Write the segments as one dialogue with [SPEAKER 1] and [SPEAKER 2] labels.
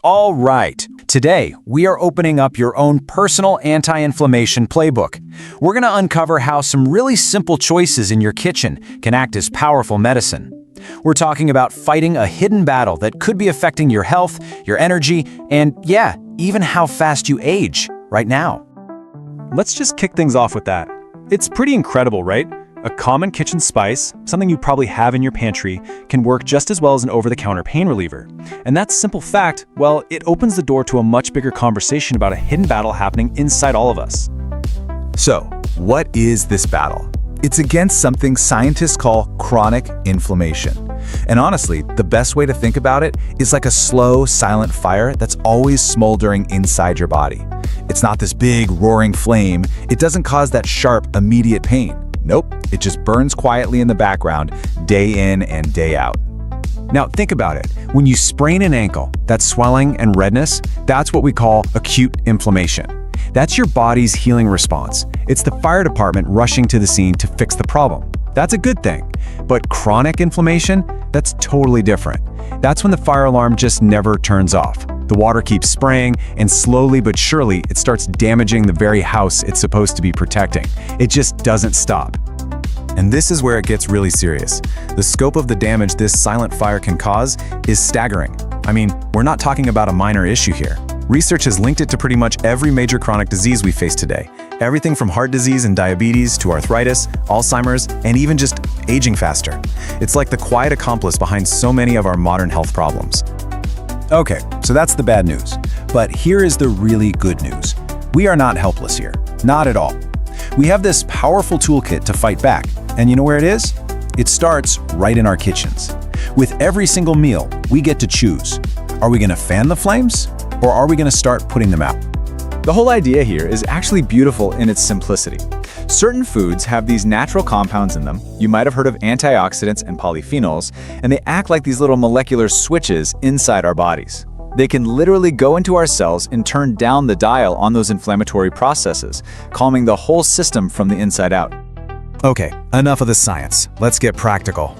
[SPEAKER 1] All right, today we are opening up your own personal anti-inflammation playbook. We're going to uncover how some really simple choices in your kitchen can act as powerful medicine. We're talking about fighting a hidden battle that could be affecting your health, your energy, and yeah, even how fast you age right now.
[SPEAKER 2] Let's just kick things off with that. It's pretty incredible, right? A common kitchen spice, something you probably have in your pantry, can work just as well as an over-the-counter pain reliever. And that simple fact, well, it opens the door to a much bigger conversation about a hidden battle happening inside all of us.
[SPEAKER 3] So, what is this battle? It's against something scientists call chronic inflammation. And honestly, the best way to think about it is like a slow, silent fire that's always smoldering inside your body. It's not this big, roaring flame. It doesn't cause that sharp, immediate pain. Nope, it just burns quietly in the background, day in and day out. Now think about it. When you sprain an ankle, that swelling and redness, that's what we call acute inflammation. That's your body's healing response. It's the fire department rushing to the scene to fix the problem. That's a good thing. But chronic inflammation, that's totally different. That's when the fire alarm just never turns off. The water keeps spraying, and slowly but surely, it starts damaging the very house it's supposed to be protecting. It just doesn't stop. And this is where it gets really serious. The scope of the damage this silent fire can cause is staggering. I mean, we're not talking about a minor issue here. Research has linked it to pretty much every major chronic disease we face today. Everything from heart disease and diabetes to arthritis, Alzheimer's, and even just aging faster. It's like the quiet accomplice behind so many of our modern health problems.
[SPEAKER 1] Okay, so that's the bad news. But here is the really good news. We are not helpless here. Not at all. We have this powerful toolkit to fight back. And you know where it is? It starts right in our kitchens. With every single meal, we get to choose. Are we going to fan the flames? Or are we going to start putting them out?
[SPEAKER 2] The whole idea here is actually beautiful in its simplicity. Certain foods have these natural compounds in them. You might have heard of antioxidants and polyphenols, and they act like these little molecular switches inside our bodies. They can literally go into our cells and turn down the dial on those inflammatory processes, calming the whole system from the inside out.
[SPEAKER 1] Okay, enough of the science. Let's get practical.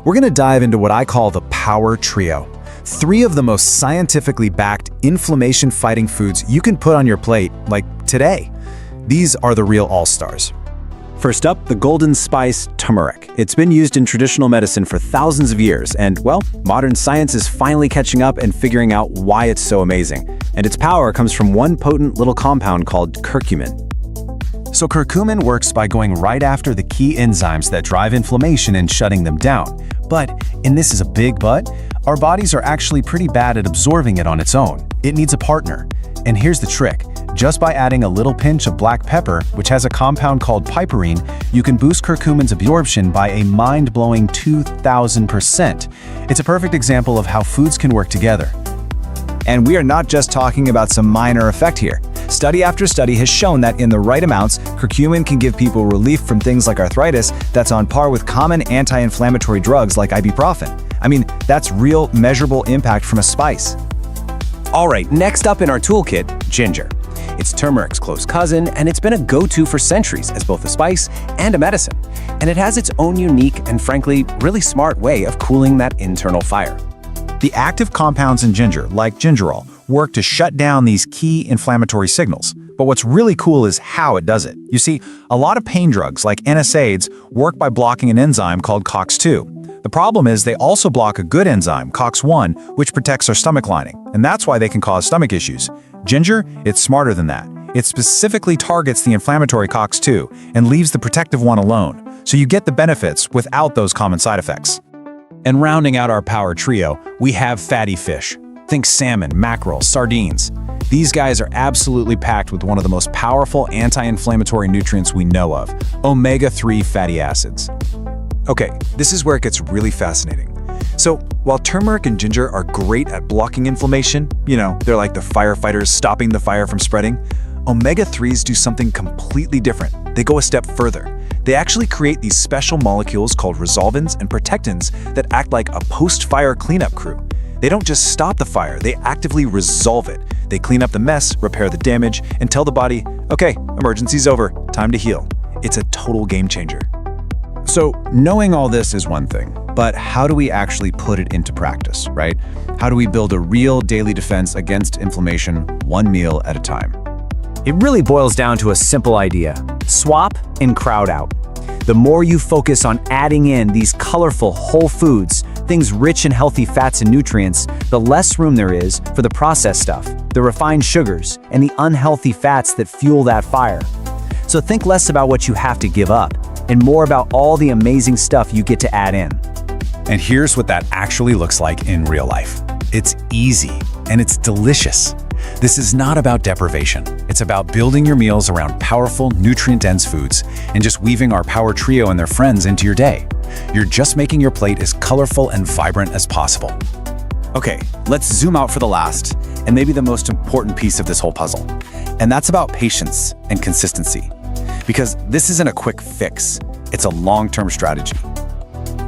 [SPEAKER 1] We're going to dive into what I call the power trio. 3 of the most scientifically backed inflammation-fighting foods you can put on your plate, like today. These are the real all-stars. First up, the golden spice turmeric. It's been used in traditional medicine for thousands of years, and, well, modern science is finally catching up and figuring out why it's so amazing. And its power comes from one potent little compound called curcumin. So curcumin works by going right after the key enzymes that drive inflammation and shutting them down. But, and this is a big but, our bodies are actually pretty bad at absorbing it on its own. It needs a partner. And here's the trick. Just by adding a little pinch of black pepper, which has a compound called piperine, you can boost curcumin's absorption by a mind-blowing 2,000%. It's a perfect example of how foods can work together. And we are not just talking about some minor effect here. Study after study has shown that in the right amounts, curcumin can give people relief from things like arthritis that's on par with common anti-inflammatory drugs like ibuprofen. I mean, that's real, measurable impact from a spice. All right, next up in our toolkit, ginger. It's turmeric's close cousin, and it's been a go-to for centuries as both a spice and a medicine. And it has its own unique and frankly, really smart way of cooling that internal fire. The active compounds in ginger, like gingerol, work to shut down these key inflammatory signals. But what's really cool is how it does it. You see, a lot of pain drugs like NSAIDs work by blocking an enzyme called COX-2. The problem is they also block a good enzyme, COX-1, which protects our stomach lining, and that's why they can cause stomach issues. Ginger, it's smarter than that. It specifically targets the inflammatory COX-2 and leaves the protective one alone, so you get the benefits without those common side effects. And rounding out our power trio, we have fatty fish. Think salmon, mackerel, sardines. These guys are absolutely packed with one of the most powerful anti-inflammatory nutrients we know of, omega-3 fatty acids. Okay, this is where it gets really fascinating. So, while turmeric and ginger are great at blocking inflammation, they're like the firefighters stopping the fire from spreading, omega-3s do something completely different. They go a step further. They actually create these special molecules called resolvins and protectins that act like a post-fire cleanup crew. They don't just stop the fire, they actively resolve it. They clean up the mess, repair the damage, and tell the body, okay, emergency's over, time to heal. It's a total game changer. So knowing all this is one thing, but how do we actually put it into practice, right? How do we build a real daily defense against inflammation, one meal at a time?
[SPEAKER 4] It really boils down to a simple idea: swap and crowd out. The more you focus on adding in these colorful whole foods, things rich in healthy fats and nutrients, the less room there is for the processed stuff, the refined sugars, and the unhealthy fats that fuel that fire. So think less about what you have to give up, and more about all the amazing stuff you get to add in.
[SPEAKER 1] And here's what that actually looks like in real life. It's easy and it's delicious. This is not about deprivation. It's about building your meals around powerful, nutrient-dense foods and just weaving our Power Trio and their friends into your day. You're just making your plate as colorful and vibrant as possible. Okay, let's zoom out for the last, and maybe the most important piece of this whole puzzle. And that's about patience and consistency. Because this isn't a quick fix, it's a long-term strategy.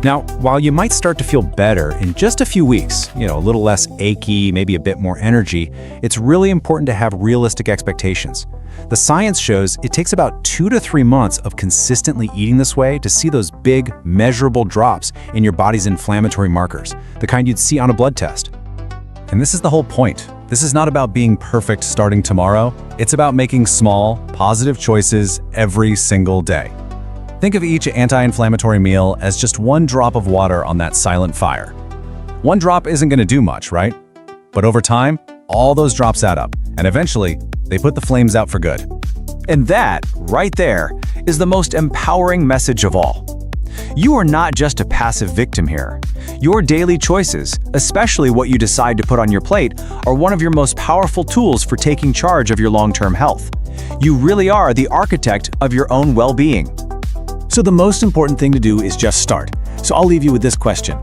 [SPEAKER 3] Now, while you might start to feel better in just a few weeks, a little less achy, maybe a bit more energy, it's really important to have realistic expectations. The science shows it takes about 2 to 3 months of consistently eating this way to see those big, measurable drops in your body's inflammatory markers, the kind you'd see on a blood test. And this is the whole point. This is not about being perfect starting tomorrow. It's about making small, positive choices every single day. Think of each anti-inflammatory meal as just one drop of water on that silent fire. One drop isn't going to do much, right? But over time, all those drops add up, and eventually, they put the flames out for good.
[SPEAKER 4] And that, right there, is the most empowering message of all. You are not just a passive victim here. Your daily choices, especially what you decide to put on your plate, are one of your most powerful tools for taking charge of your long-term health. You really are the architect of your own well-being.
[SPEAKER 1] So the most important thing to do is just start. So I'll leave you with this question.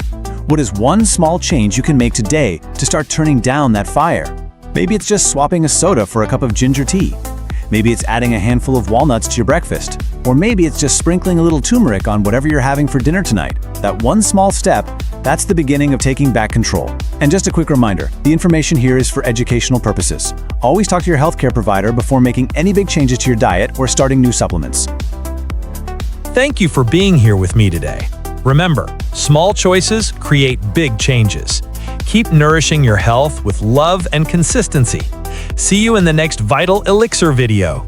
[SPEAKER 1] What is one small change you can make today to start turning down that fire? Maybe it's just swapping a soda for a cup of ginger tea. Maybe it's adding a handful of walnuts to your breakfast. Or maybe it's just sprinkling a little turmeric on whatever you're having for dinner tonight. That one small step, that's the beginning of taking back control. And just a quick reminder, the information here is for educational purposes. Always talk to your healthcare provider before making any big changes to your diet or starting new supplements.
[SPEAKER 5] Thank you for being here with me today. Remember, small choices create big changes. Keep nourishing your health with love and consistency. See you in the next Vital Elixir video.